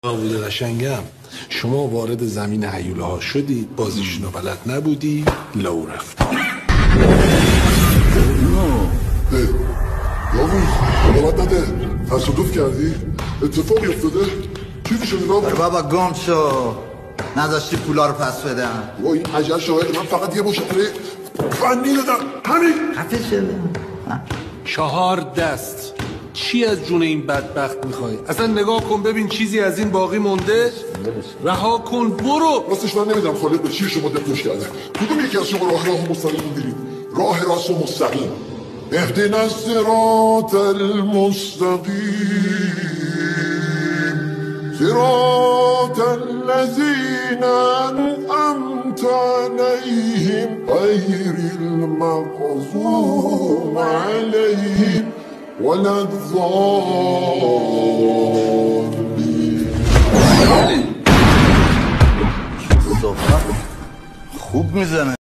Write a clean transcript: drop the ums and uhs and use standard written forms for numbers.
بوده قشنگم. شما وارد زمین هیوله ها شدید، بازیشون رو بلد نبودی، لو رفت. یاوز بلد نده، تصادف کردی؟ اتفاقی افتاده؟ چیزی شده نابود؟ بابا گم شو، نذاشتی پولا رو پس بدم. با این عجل شاهد من فقط یه مشتری فنی دادم. همین خفه شده 4 دست. چی از جون این بدبخت میخوای؟ اصلا نگاه کن ببین چیزی از این باقی مونده؟ رها کن برو. راستش من نمیدم خالد به چی شما دلتوش کرده. کدوم یکی از شما راه مستقیم دیدید؟ راه راست و مستقیم. اهدنا الصراط المستقیم صراط الذین انعمت علیهم غیر المغضوب علیهم ولا الضالین. خوب میزنه.